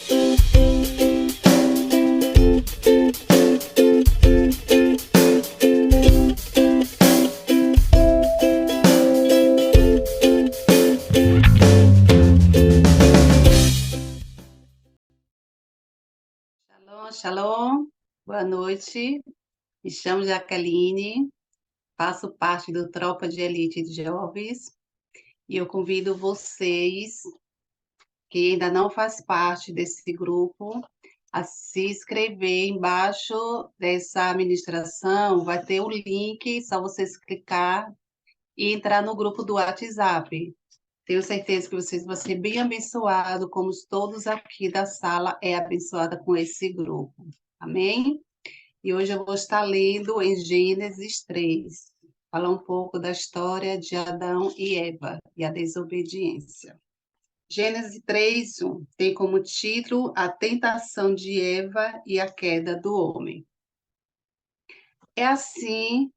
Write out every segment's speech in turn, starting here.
Shalom, shalom. Boa noite. Me chamo Jaqueline, faço parte do Tropa de Elite de Jovens e eu convido vocês que ainda não faz parte desse grupo a se inscrever. Embaixo dessa ministração vai ter o link, só vocês clicar e entrar no grupo do WhatsApp. Tenho certeza que vocês vão ser bem abençoados, como todos aqui da sala é abençoada com esse grupo. Amém? E hoje eu vou estar lendo em Gênesis 3, falar um pouco da história de Adão e Eva e a desobediência. Gênesis 3:1 tem como título A Tentação de Eva e a Queda do Homem. É assim,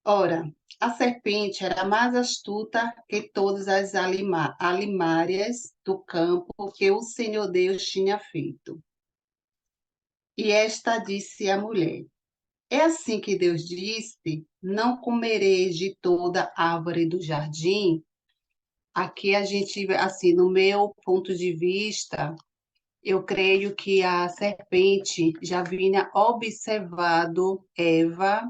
ora, a serpente era mais astuta que todas as alimárias do campo que o Senhor Deus tinha feito. E esta disse à mulher: É assim que Deus disse: não comereis de toda árvore do jardim. Aqui a gente, assim, no meu ponto de vista, eu creio que a serpente já vinha observado Eva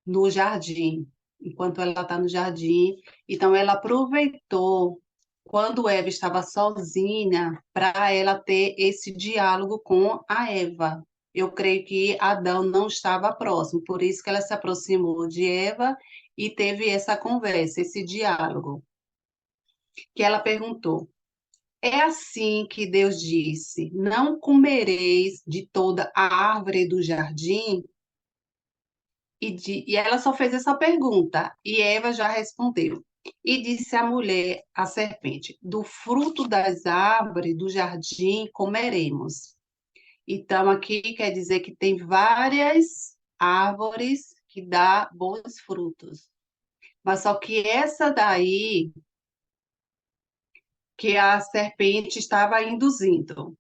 no jardim, enquanto ela está no jardim. Então, ela aproveitou quando Eva estava sozinha para ela ter esse diálogo com a Eva. Eu creio que Adão não estava próximo, por isso que ela se aproximou de Eva e teve essa conversa, esse diálogo, que ela perguntou: É assim que Deus disse: não comereis de toda a árvore do jardim? E ela só fez essa pergunta, e Eva já respondeu. E disse a mulher, a serpente: do fruto das árvores do jardim comeremos. Então, aqui quer dizer que tem várias árvores que dão bons frutos. Mas só que essa daí, que a serpente estava induzindo.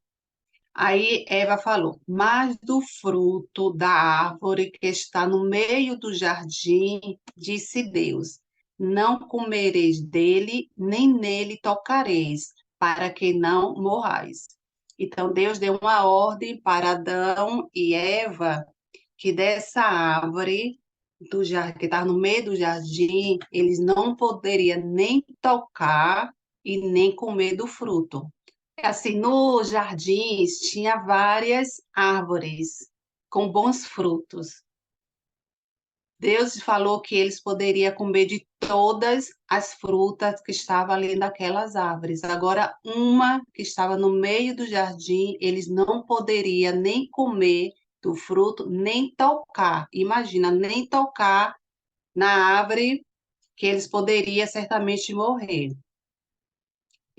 Aí Eva falou: mas do fruto da árvore que está no meio do jardim, disse Deus: não comereis dele, nem nele tocareis, para que não morrais. Então Deus deu uma ordem para Adão e Eva que dessa árvore do jardim, que estava no meio do jardim, eles não poderiam nem tocar e nem comer do fruto. Assim, nos jardins tinha várias árvores com bons frutos. Deus falou que eles poderiam comer de todas as frutas que estavam ali naquelas árvores. Agora, uma que estava no meio do jardim, eles não poderiam nem comer do fruto, nem tocar. Imagina, nem tocar na árvore que eles poderiam certamente morrer.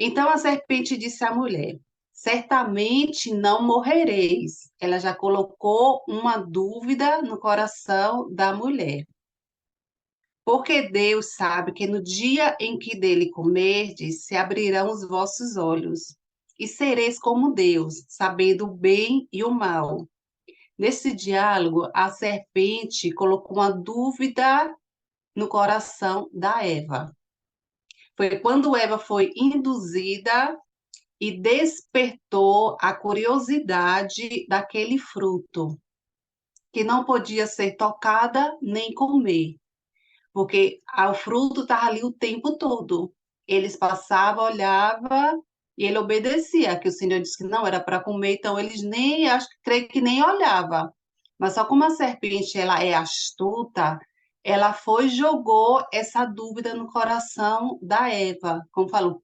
Então a serpente disse à mulher: certamente não morrereis. Ela já colocou uma dúvida no coração da mulher. Porque Deus sabe que no dia em que dele comerdes, se abrirão os vossos olhos, e sereis como Deus, sabendo o bem e o mal. Nesse diálogo, a serpente colocou uma dúvida no coração da Eva. Foi quando Eva foi induzida e despertou a curiosidade daquele fruto, que não podia ser tocada nem comer, porque o fruto estava ali o tempo todo. Eles passavam, olhavam e ele obedecia, que o Senhor disse que não era para comer, então eles nem, acho que creio que nem olhava. Mas só como a serpente ela é astuta, ela foi e jogou essa dúvida no coração da Eva, como falou,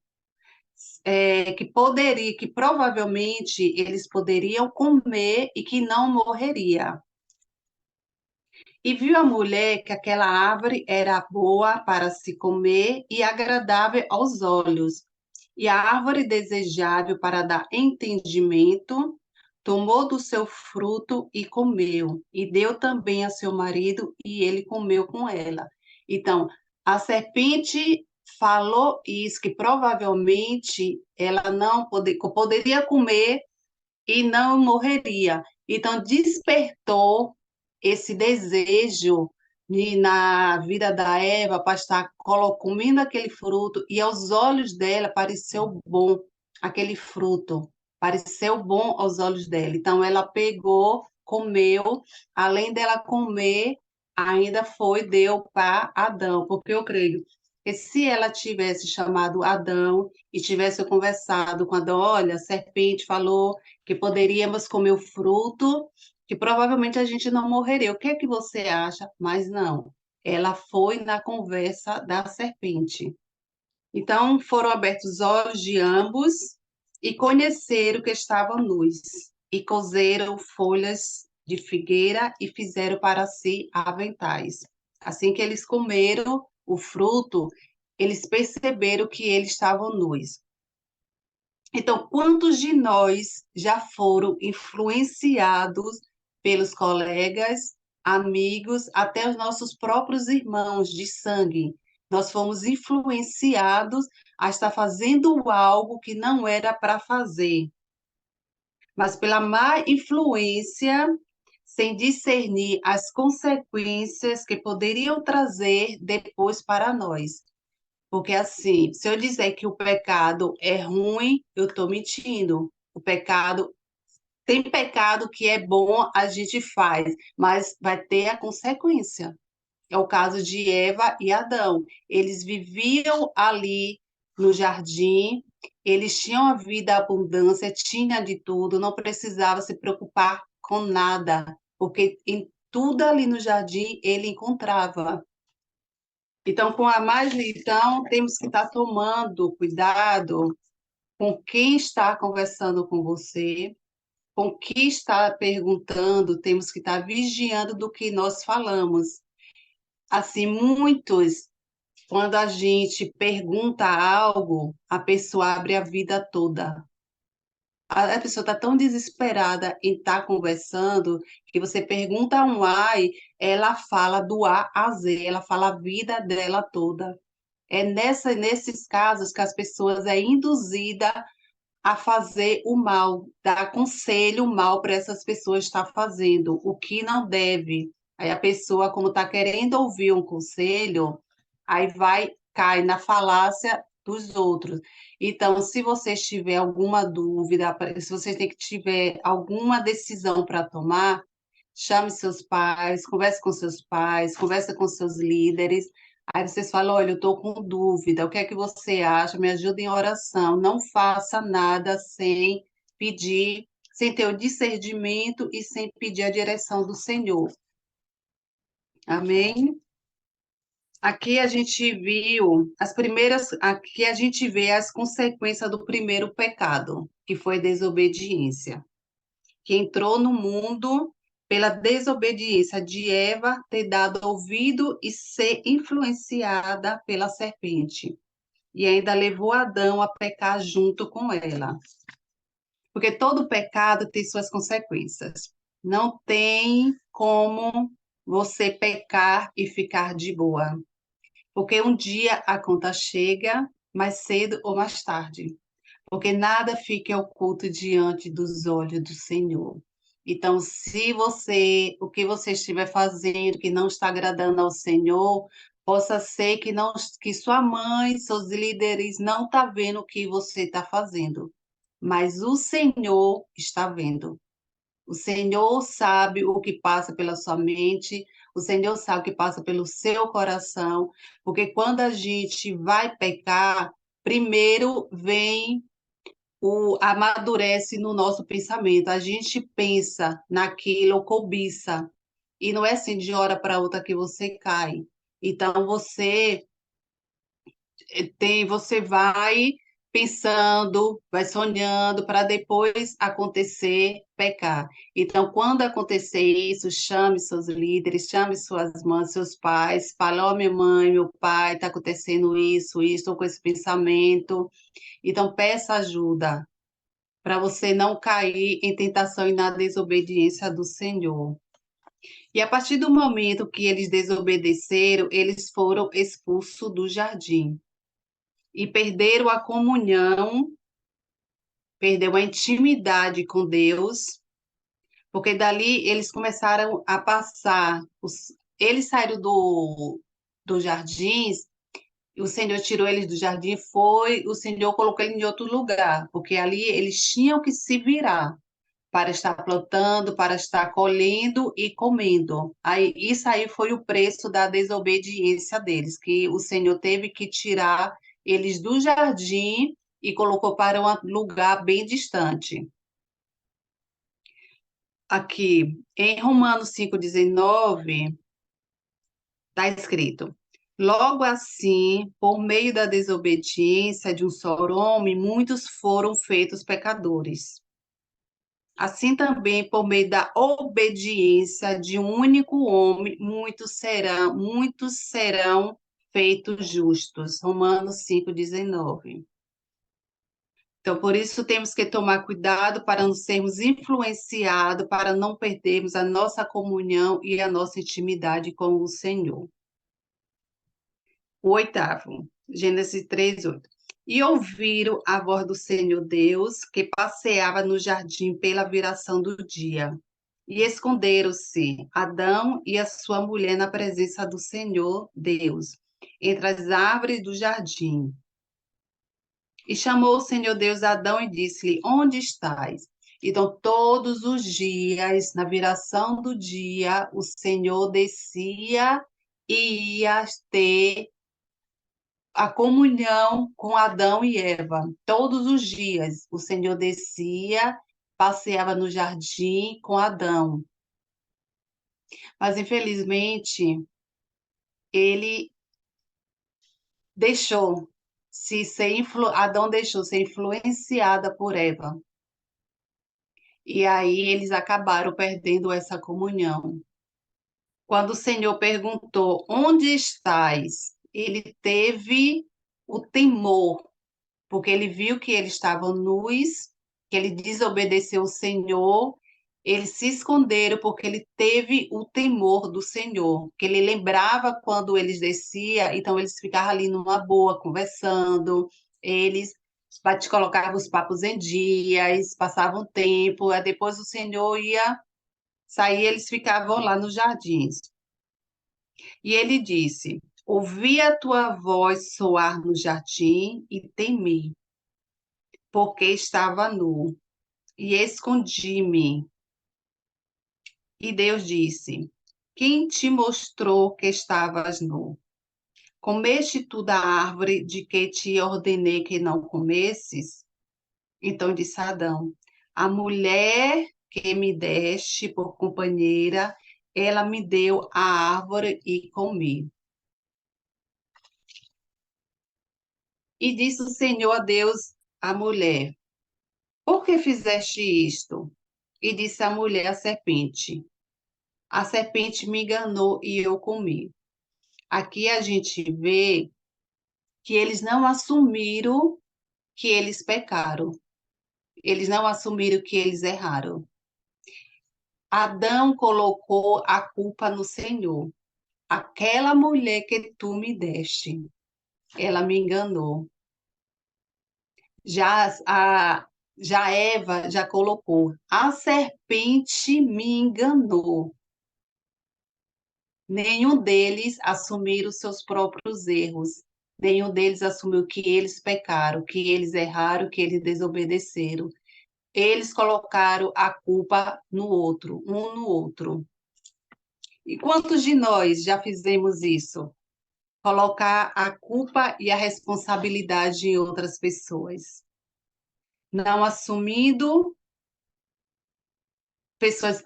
que poderia, que provavelmente eles poderiam comer e que não morreria. E viu a mulher que aquela árvore era boa para se comer e agradável aos olhos, e a árvore desejável para dar entendimento, tomou do seu fruto e comeu, e deu também a seu marido, e ele comeu com ela. Então, a serpente falou isso, que provavelmente ela não poderia comer e não morreria. Então, despertou esse desejo na vida da Eva para estar comendo aquele fruto, e aos olhos dela pareceu bom aquele fruto, pareceu bom aos olhos dela. Então, ela pegou, comeu, além dela comer, ainda foi, deu para Adão, porque eu creio que se ela tivesse chamado Adão e tivesse conversado com Adão, olha, a serpente falou que poderíamos comer o fruto, que provavelmente a gente não morreria. O que é que você acha? Mas não, ela foi na conversa da serpente. Então foram abertos os olhos de ambos e conheceram que estavam nus, e cozeram folhas de figueira e fizeram para si aventais. Assim que eles comeram o fruto, eles perceberam que eles estavam nus. Então, quantos de nós já foram influenciados pelos colegas, amigos, até os nossos próprios irmãos de sangue? Nós fomos influenciados a estar fazendo algo que não era para fazer, mas pela má influência, sem discernir as consequências que poderiam trazer depois para nós. Porque assim, se eu dizer que o pecado é ruim, eu estou mentindo. O pecado, tem pecado que é bom, a gente faz, mas vai ter a consequência. É o caso de Eva e Adão. Eles viviam ali no jardim, eles tinham a vida abundância, tinha de tudo, não precisava se preocupar com nada, porque em tudo ali no jardim ele encontrava. Então, então, temos que estar tomando cuidado com quem está conversando com você, com o que está perguntando, temos que estar vigiando do que nós falamos. Assim, muitos, quando a gente pergunta algo, a pessoa abre a vida toda. A pessoa está tão desesperada em estar conversando que você pergunta um ai, ela fala do A a Z, ela fala a vida dela toda. É nesses casos que as pessoas é induzida a fazer o mal, dar conselho mal para essas pessoas estar fazendo, o que não deve. Aí a pessoa, como está querendo ouvir um conselho, aí cai na falácia dos outros. Então, se você tiver alguma dúvida, se você tiver alguma decisão para tomar, chame seus pais, converse com seus líderes. Aí vocês falam, olha, eu estou com dúvida, o que é que você acha? Me ajuda em oração. Não faça nada sem pedir, sem ter o discernimento e sem pedir a direção do Senhor. Amém? Aqui a gente viu aqui a gente vê as consequências do primeiro pecado, que foi desobediência, que entrou no mundo pela desobediência de Eva ter dado ouvido e ser influenciada pela serpente. E ainda levou Adão a pecar junto com ela. Porque todo pecado tem suas consequências. Não tem como você pecar e ficar de boa. Porque um dia a conta chega, mais cedo ou mais tarde. Porque nada fica oculto diante dos olhos do Senhor. Então, se o que você estiver fazendo que não está agradando ao Senhor, possa ser que sua mãe, seus líderes não tá vendo o que você está fazendo, mas o Senhor está vendo. O Senhor sabe o que passa pela sua mente, o Senhor sabe o que passa pelo seu coração, porque quando a gente vai pecar, primeiro vem amadurece no nosso pensamento. A gente pensa naquilo, cobiça. E não é assim de hora para outra que você cai. Então você vai pensando, vai sonhando para depois acontecer pecar. Então, quando acontecer isso, chame seus líderes, chame suas mães, seus pais, fale, ó, minha mãe, meu pai, está acontecendo isso, estou com esse pensamento. Então, peça ajuda para você não cair em tentação e na desobediência do Senhor. E a partir do momento que eles desobedeceram, eles foram expulsos do jardim. e perderam a comunhão, perdeu a intimidade com Deus, porque dali eles começaram a passar, eles saíram do jardim, e o Senhor tirou eles do jardim, o Senhor colocou eles em outro lugar, porque ali eles tinham que se virar para estar plantando, para estar colhendo e comendo. Isso aí foi o preço da desobediência deles, que o Senhor teve que tirar eles do jardim e colocou para um lugar bem distante. Aqui, em Romanos 5,19, está escrito: logo assim, por meio da desobediência de um só homem, muitos foram feitos pecadores. Assim também, por meio da obediência de um único homem, muitos serão feitos justos. Romanos 5,19. Então, por isso temos que tomar cuidado para não sermos influenciados, para não perdermos a nossa comunhão e a nossa intimidade com o Senhor. O oitavo, Gênesis 3:8. E ouviram a voz do Senhor Deus, que passeava no jardim pela viração do dia. E esconderam-se Adão e a sua mulher na presença do Senhor Deus, entre as árvores do jardim. E chamou o Senhor Deus a Adão e disse-lhe: onde estás? Então, todos os dias, na viração do dia, o Senhor descia e ia ter a comunhão com Adão e Eva. Todos os dias, o Senhor descia, passeava no jardim com Adão. Mas, infelizmente, ele deixou Adão deixou ser influenciada por Eva. E aí eles acabaram perdendo essa comunhão. Quando o Senhor perguntou: onde estás? Ele teve o temor, porque ele viu que eles estavam nus, que ele desobedeceu o Senhor, eles se esconderam porque ele teve o temor do Senhor, que ele lembrava quando eles desciam, então eles ficavam ali numa boa, conversando, eles colocavam os papos em dias, passavam tempo, aí depois o Senhor ia sair, eles ficavam lá nos jardins. E ele disse: ouvi a tua voz soar no jardim e temi, porque estava nu, e escondi-me. E Deus disse: quem te mostrou que estavas nu? Comeste tu da árvore de que te ordenei que não comesses? Então disse Adão: a mulher que me deste por companheira, ela me deu a árvore e comi. E disse o Senhor a Deus à mulher: por que fizeste isto? E disse a mulher à serpente: a serpente me enganou e eu comi. Aqui a gente vê que eles não assumiram que eles pecaram. Eles não assumiram que eles erraram. Adão colocou a culpa no Senhor. Aquela mulher que tu me deste, ela me enganou. Já já Eva já colocou: a serpente me enganou. Nenhum deles assumiram os seus próprios erros. Nenhum deles assumiu que eles pecaram, que eles erraram, que eles desobedeceram. Eles colocaram a culpa no outro, um no outro. E quantos de nós já fizemos isso? Colocar a culpa e a responsabilidade em outras pessoas. Não assumindo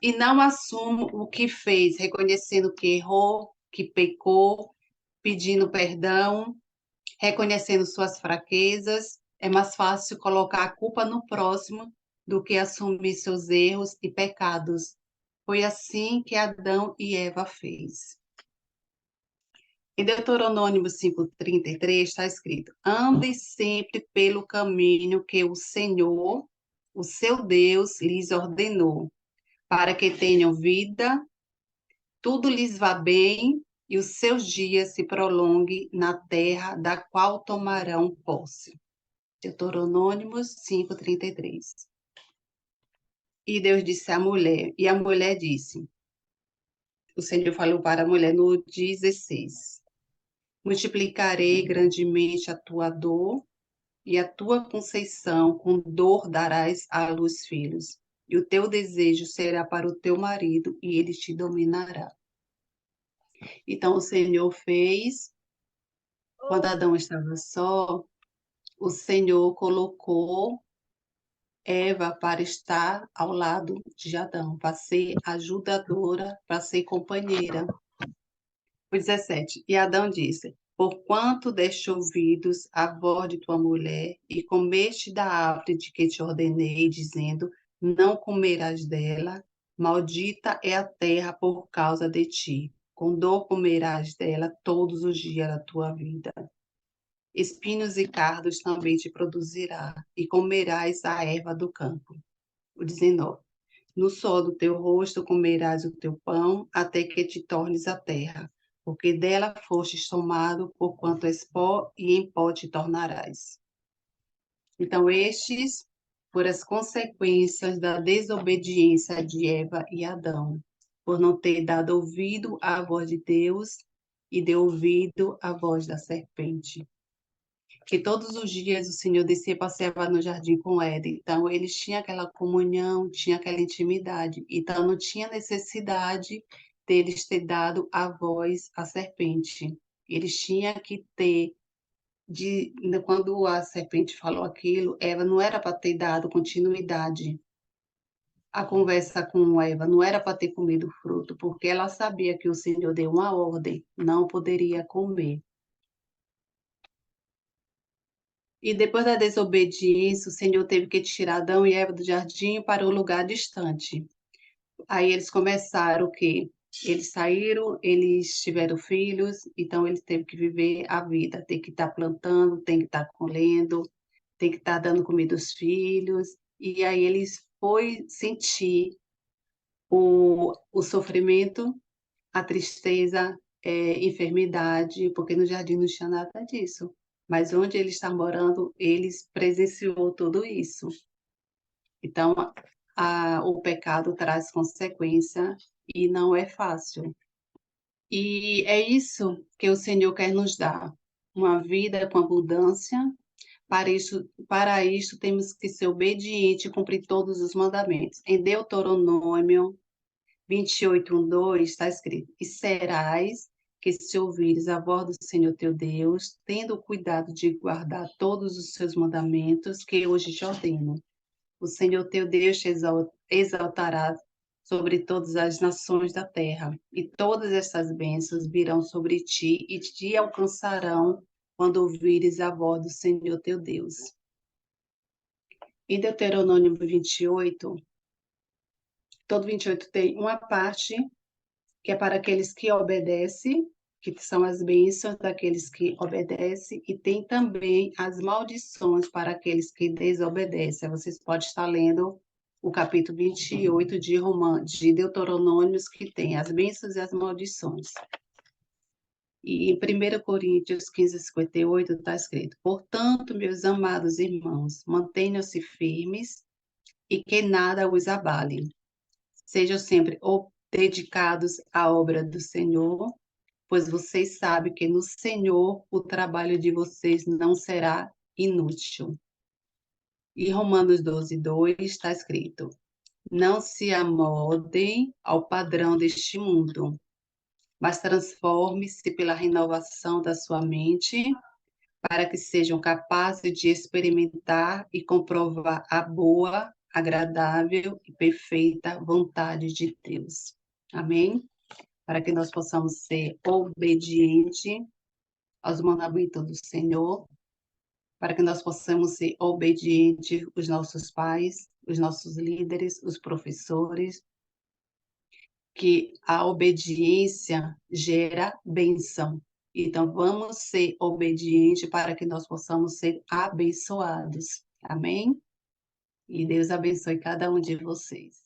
e não assumo o que fez, reconhecendo que errou, que pecou, pedindo perdão, reconhecendo suas fraquezas. É mais fácil colocar a culpa no próximo do que assumir seus erros e pecados. Foi assim que Adão e Eva fez. Em Deuteronômio 5:33 está escrito: andem sempre pelo caminho que o Senhor, o seu Deus, lhes ordenou, para que tenham vida, tudo lhes vá bem e os seus dias se prolonguem na terra da qual tomarão posse. Deuteronômio 5:33. E Deus disse à mulher, e a mulher disse, o Senhor falou para a mulher no 16, multiplicarei grandemente a tua dor e a tua conceição, com dor darás à luz filhos, e o teu desejo será para o teu marido, e ele te dominará. Então o Senhor fez, quando Adão estava só, o Senhor colocou Eva para estar ao lado de Adão, para ser ajudadora, para ser companheira. O 17. E Adão disse: porquanto deste ouvidos à voz de tua mulher, e comeste da árvore de que te ordenei, dizendo: não comerás dela, maldita é a terra por causa de ti. Com dor comerás dela todos os dias da tua vida. Espinhos e cardos também te produzirá, e comerás a erva do campo. O 19. No sol do teu rosto comerás o teu pão, até que te tornes a terra, porque dela fostes tomado, porquanto és pó, e em pó te tornarás. Então, estes foram as consequências da desobediência de Eva e Adão, por não ter dado ouvido à voz de Deus e de ouvido à voz da serpente. Que todos os dias o Senhor descia e passeava no jardim com Éden. Então, eles tinham aquela comunhão, tinha aquela intimidade. Então, não tinha necessidade deles ter dado a voz à serpente. Eles tinham que ter, quando a serpente falou aquilo, Eva não era para ter dado continuidade à conversa com Eva, não era para ter comido o fruto, porque ela sabia que o Senhor deu uma ordem, não poderia comer. E depois da desobediência, o Senhor teve que tirar Adão e Eva do jardim para um lugar distante. Aí eles começaram o quê? Eles saíram, eles tiveram filhos, então eles teve que viver a vida, tem que estar plantando, tem que estar colhendo, tem que estar dando comida aos filhos. E aí eles foi sentir o sofrimento, a tristeza, enfermidade, porque no jardim não tinha nada disso. Mas onde ele está morando, eles presenciou tudo isso. Então, o pecado traz consequência e não é fácil. E é isso que o Senhor quer nos dar, uma vida com abundância. Para isso temos que ser obedientes e cumprir todos os mandamentos. Em Deuteronômio 28:2 está escrito: e serás que se ouvires a voz do Senhor teu Deus, tendo cuidado de guardar todos os seus mandamentos que hoje te ordeno. O Senhor teu Deus te exaltará sobre todas as nações da terra, e todas essas bênçãos virão sobre ti e te alcançarão quando ouvires a voz do Senhor teu Deus. Em Deuteronômio 28, todo 28 tem uma parte que é para aqueles que obedecem, que são as bênçãos daqueles que obedecem, e tem também as maldições para aqueles que desobedecem. Vocês podem estar lendo o capítulo 28 de Deuteronômios, que tem as bênçãos e as maldições. E em 1 Coríntios 15:58 está escrito: portanto, meus amados irmãos, mantenham-se firmes e que nada os abale. Sejam sempre dedicados à obra do Senhor, pois vocês sabem que no Senhor o trabalho de vocês não será inútil. E Romanos 12:2 está escrito: não se amoldem ao padrão deste mundo, mas transforme-se pela renovação da sua mente, para que sejam capazes de experimentar e comprovar a boa, agradável e perfeita vontade de Deus. Amém? Para que nós possamos ser obedientes aos mandamentos do Senhor, para que nós possamos ser obedientes aos nossos pais, os nossos líderes, os professores, que a obediência gera bênção. Então, vamos ser obedientes para que nós possamos ser abençoados. Amém? E Deus abençoe cada um de vocês.